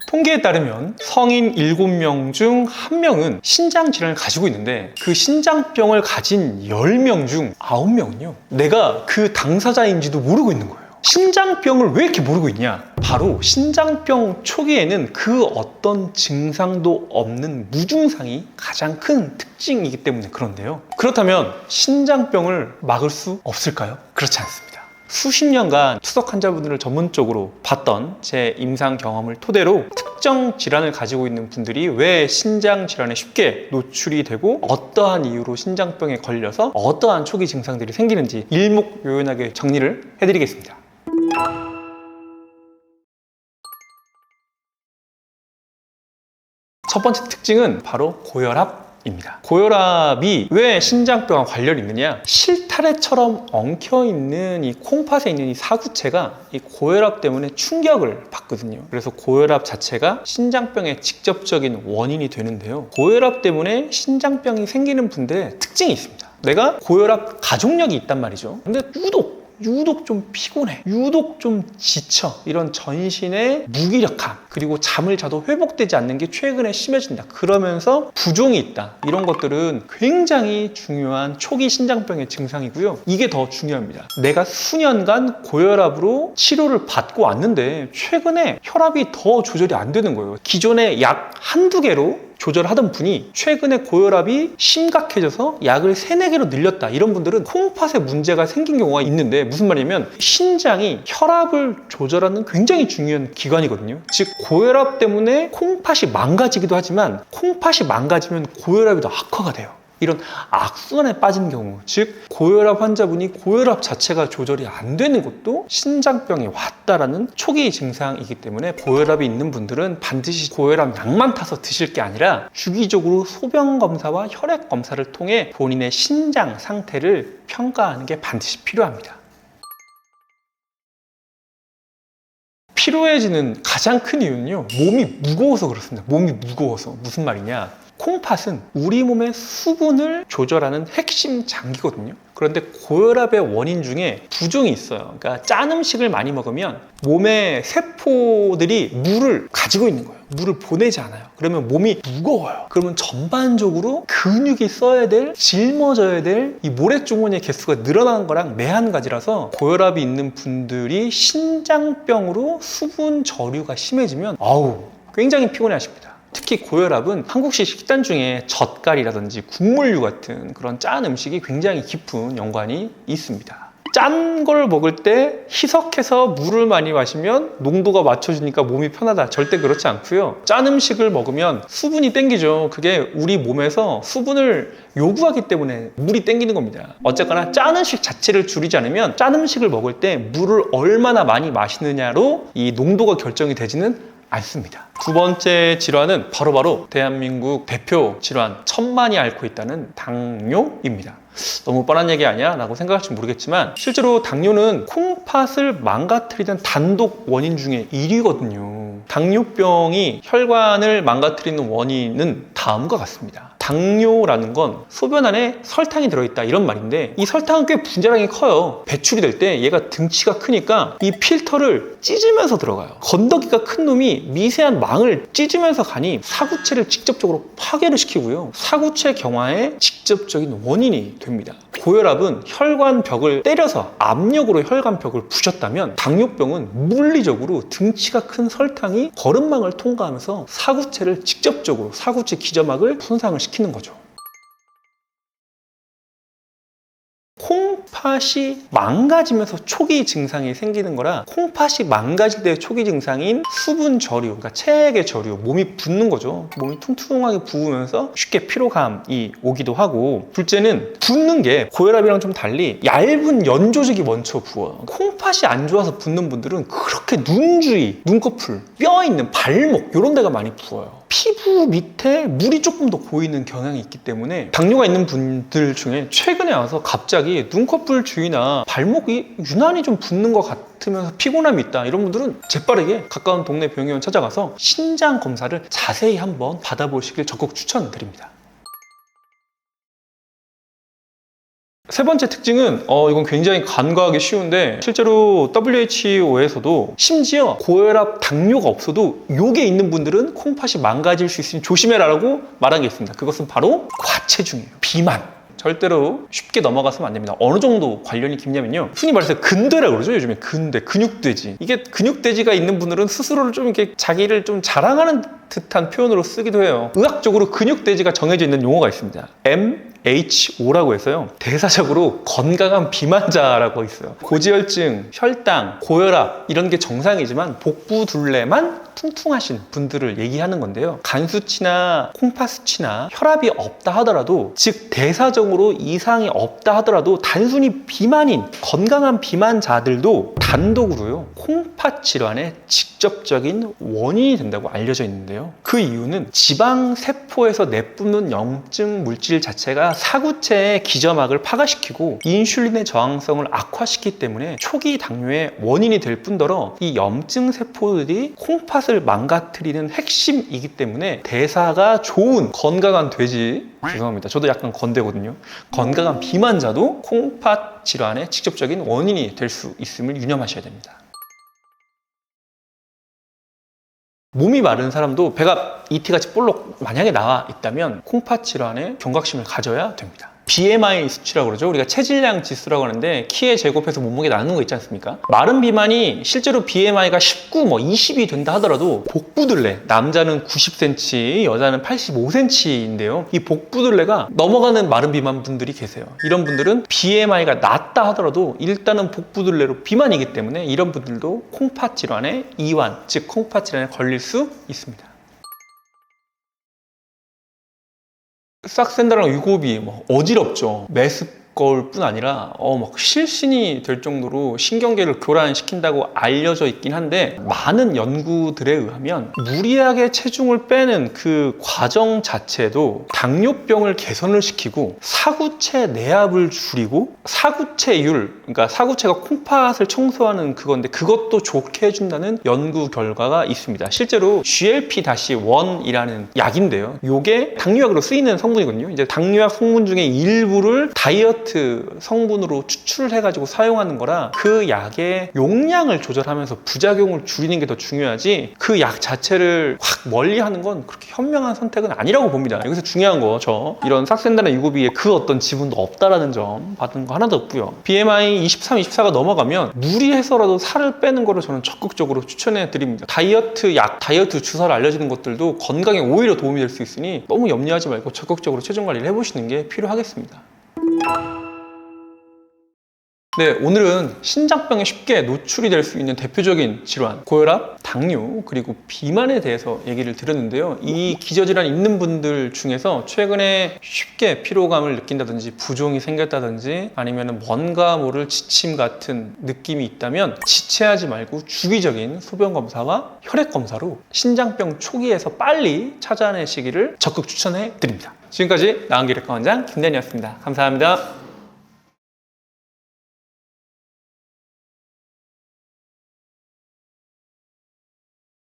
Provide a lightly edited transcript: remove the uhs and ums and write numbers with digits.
통계에 따르면 성인 7명 중 1명은 신장 질환을 가지고 있는데 그 신장병을 가진 10명 중 9명은요 내가 그 당사자인지도 모르고 있는 거예요. 신장병을 왜 이렇게 모르고 있냐? 바로 신장병 초기에는 그 어떤 증상도 없는 무증상이 가장 큰 특징이기 때문에 그런데요. 그렇다면 신장병을 막을 수 없을까요? 그렇지 않습니다. 수십 년간 투석 환자분들을 전문적으로 봤던 제 임상 경험을 토대로 특정 질환을 가지고 있는 분들이 왜 신장 질환에 쉽게 노출이 되고 어떠한 이유로 신장병에 걸려서 어떠한 초기 증상들이 생기는지 일목요연하게 정리를 해드리겠습니다. 첫 번째 특징은 바로 고혈압입니다. 고혈압이 왜 신장병과 관련이 있느냐? 실타래처럼 엉켜있는 이 콩팥에 있는 이 사구체가 이 고혈압 때문에 충격을 받거든요. 그래서 고혈압 자체가 신장병의 직접적인 원인이 되는데요. 고혈압 때문에 신장병이 생기는 분들의 특징이 있습니다. 내가 고혈압 가족력이 있단 말이죠. 근데 유독 좀 피곤해, 유독 좀 지쳐, 이런 전신의 무기력함, 그리고 잠을 자도 회복되지 않는 게 최근에 심해진다. 그러면서 부종이 있다. 이런 것들은 굉장히 중요한 초기 신장병의 증상이고요. 이게 더 중요합니다. 내가 수년간 고혈압으로 치료를 받고 왔는데 최근에 혈압이 더 조절이 안 되는 거예요. 기존에 약 한두 개로 조절하던 분이 최근에 고혈압이 심각해져서 약을 3-4개로 늘렸다. 이런 분들은 콩팥에 문제가 생긴 경우가 있는데 무슨 말이냐면 신장이 혈압을 조절하는 굉장히 중요한 기관이거든요. 즉 고혈압 때문에 콩팥이 망가지기도 하지만 콩팥이 망가지면 고혈압이 더 악화가 돼요. 이런 악순환에 빠진 경우, 즉 고혈압 환자분이 고혈압 자체가 조절이 안 되는 것도 신장병이 왔다라는 초기 증상이기 때문에 고혈압이 있는 분들은 반드시 고혈압 약만 타서 드실 게 아니라 주기적으로 소변 검사와 혈액 검사를 통해 본인의 신장 상태를 평가하는 게 반드시 필요합니다. 피로해지는 가장 큰 이유는요, 몸이 무거워서 그렇습니다. 몸이 무거워서. 무슨 말이냐? 콩팥은 우리 몸의 수분을 조절하는 핵심 장기거든요. 그런데 고혈압의 원인 중에 부종이 있어요. 그러니까 짠 음식을 많이 먹으면 몸의 세포들이 물을 가지고 있는 거예요. 물을 보내지 않아요. 그러면 몸이 무거워요. 그러면 전반적으로 근육이 써야 될, 짊어져야 될 이 모래주머니의 개수가 늘어나는 거랑 매한가지라서 고혈압이 있는 분들이 신장병으로 수분 저류가 심해지면 굉장히 피곤해 하십니다. 특히 고혈압은 한국식 식단 중에 젓갈이라든지 국물류 같은 그런 짠 음식이 굉장히 깊은 연관이 있습니다. 짠 걸 먹을 때 희석해서 물을 많이 마시면 농도가 맞춰지니까 몸이 편하다. 절대 그렇지 않고요. 짠 음식을 먹으면 수분이 땡기죠. 그게 우리 몸에서 수분을 요구하기 때문에 물이 땡기는 겁니다. 어쨌거나 짠 음식 자체를 줄이지 않으면 짠 음식을 먹을 때 물을 얼마나 많이 마시느냐로 이 농도가 결정이 되지는 않습니다. 두 번째 질환은 바로 대한민국 대표 질환, 천만이 앓고 있다는 당뇨입니다. 너무 뻔한 얘기 아니야? 라고 생각할지 모르겠지만 실제로 당뇨는 콩팥을 망가뜨리는 단독 원인 중에 1위거든요. 당뇨병이 혈관을 망가뜨리는 원인은 다음과 같습니다. 당뇨라는 건 소변 안에 설탕이 들어있다 이런 말인데 이 설탕은 꽤 분자량이 커요. 배출이 될 때 얘가 등치가 크니까 이 필터를 찢으면서 들어가요. 건더기가 큰 놈이 미세한 망을 찢으면서 가니 사구체를 직접적으로 파괴를 시키고요. 사구체 경화의 직접적인 원인이 됩니다. 고혈압은 혈관벽을 때려서 압력으로 혈관벽을 부셨다면 당뇨병은 물리적으로 등치가 큰 설탕이 거름망을 통과하면서 사구체를 직접적으로 사구체 기저막을 손상을 시키는 거죠. 콩팥이 망가지면서 초기 증상이 생기는 거라 콩팥이 망가질 때의 초기 증상인 수분 저류, 그러니까 체액의 저류, 몸이 붓는 거죠. 몸이 퉁퉁하게 부으면서 쉽게 피로감이 오기도 하고, 둘째는 붓는 게 고혈압이랑 좀 달리 얇은 연 조직이 먼저 부어요. 콩팥이 안 좋아서 붓는 분들은 그렇게 눈 주위, 눈꺼풀, 뼈 있는 발목 이런 데가 많이 부어요. 피부 밑에 물이 조금 더 고이는 경향이 있기 때문에 당뇨가 있는 분들 중에 최근에 와서 갑자기 눈꺼풀 주위나 발목이 유난히 좀 붓는 것 같으면서 피곤함이 있다, 이런 분들은 재빠르게 가까운 동네 병원 찾아가서 신장 검사를 자세히 한번 받아보시길 적극 추천드립니다. 세 번째 특징은 이건 굉장히 간과하기 쉬운데 실제로 WHO에서도 심지어 고혈압 당뇨가 없어도 요게 있는 분들은 콩팥이 망가질 수 있으니 조심해라라고 말한 게 있습니다. 그것은 바로 과체중이에요. 비만. 절대로 쉽게 넘어가서는 안 됩니다. 어느 정도 관련이 깊냐면요. 흔히 말해서 근대라고 그러죠. 요즘에 근대, 근육돼지. 이게 근육돼지가 있는 분들은 스스로를 좀 이렇게 자기를 좀 자랑하는 듯한 표현으로 쓰기도 해요. 의학적으로 근육돼지가 정해져 있는 용어가 있습니다. MHO라고 해서요. 대사적으로 건강한 비만자라고 있어요. 고지혈증, 혈당, 고혈압 이런 게 정상이지만 복부둘레만 퉁퉁하신 분들을 얘기하는 건데요. 간 수치나 콩팥 수치나 혈압이 없다 하더라도 즉 대사적으로 이상이 없다 하더라도 단순히 비만인 건강한 비만자들도 단독으로요. 콩팥 질환의 직접적인 원인이 된다고 알려져 있는데요. 그 이유는 지방 세포에서 내뿜는 염증 물질 자체가 사구체의 기저막을 파괴시키고 인슐린의 저항성을 악화시키기 때문에 초기 당뇨의 원인이 될 뿐더러 이 염증 세포들이 콩팥을 망가뜨리는 핵심이기 때문에 대사가 좋은 건강한 돼지, 죄송합니다. 저도 약간 건대거든요. 건강한 비만자도 콩팥 질환의 직접적인 원인이 될 수 있음을 유념하셔야 됩니다. 몸이 마른 사람도 배가 이티같이 볼록 만약에 나와 있다면 콩팥 질환에 경각심을 가져야 됩니다. BMI 수치라고 그러죠. 우리가 체질량 지수라고 하는데 키에 제곱해서 몸무게 나누는 거 있지 않습니까? 마른 비만이 실제로 BMI가 19, 20이 된다 하더라도 복부둘레, 남자는 90cm, 여자는 85cm인데요. 이 복부둘레가 넘어가는 마른 비만 분들이 계세요. 이런 분들은 BMI가 낮다 하더라도 일단은 복부둘레로 비만이기 때문에 이런 분들도 콩팥 질환의 이완, 즉 콩팥 질환에 걸릴 수 있습니다. 싹센다랑 위고비 어지럽죠. 메스꺼울 뿐 아니라 막 실신이 될 정도로 신경계를 교란시킨다고 알려져 있긴 한데 많은 연구들에 의하면 무리하게 체중을 빼는 그 과정 자체도 당뇨병을 개선을 시키고 사구체 내압을 줄이고 사구체율, 그러니까 사구체가 콩팥을 청소하는 그건데 그것도 좋게 해준다는 연구 결과가 있습니다. 실제로 GLP-1이라는 약인데요. 이게 당뇨약으로 쓰이는 성분이거든요. 이제 당뇨약 성분 중에 일부를 다이어트 성분으로 추출을 해가지고 사용하는 거라 그 약의 용량을 조절하면서 부작용을 줄이는 게 더 중요하지 그 약 자체를 확 멀리하는 건 그렇게 현명한 선택은 아니라고 봅니다. 여기서 중요한 거 이런 삭센다나 유고비에 그 어떤 지분도 없다라는 점 받은 거 하나도 없고요. BMI 23, 24가 넘어가면 무리해서라도 살을 빼는 거를 저는 적극적으로 추천해 드립니다. 다이어트 약, 다이어트 주사를 알려주는 것들도 건강에 오히려 도움이 될 수 있으니 너무 염려하지 말고 적극적으로 체중 관리를 해보시는 게 필요하겠습니다. 네, 오늘은 신장병에 쉽게 노출이 될 수 있는 대표적인 질환, 고혈압, 당뇨, 그리고 비만에 대해서 얘기를 드렸는데요. 이 기저질환 있는 분들 중에서 최근에 쉽게 피로감을 느낀다든지 부종이 생겼다든지 아니면 뭔가 모를 지침 같은 느낌이 있다면 지체하지 말고 주기적인 소변검사와 혈액검사로 신장병 초기에서 빨리 찾아내시기를 적극 추천해 드립니다. 지금까지 나은기래과 원장 김대현이었습니다. 감사합니다.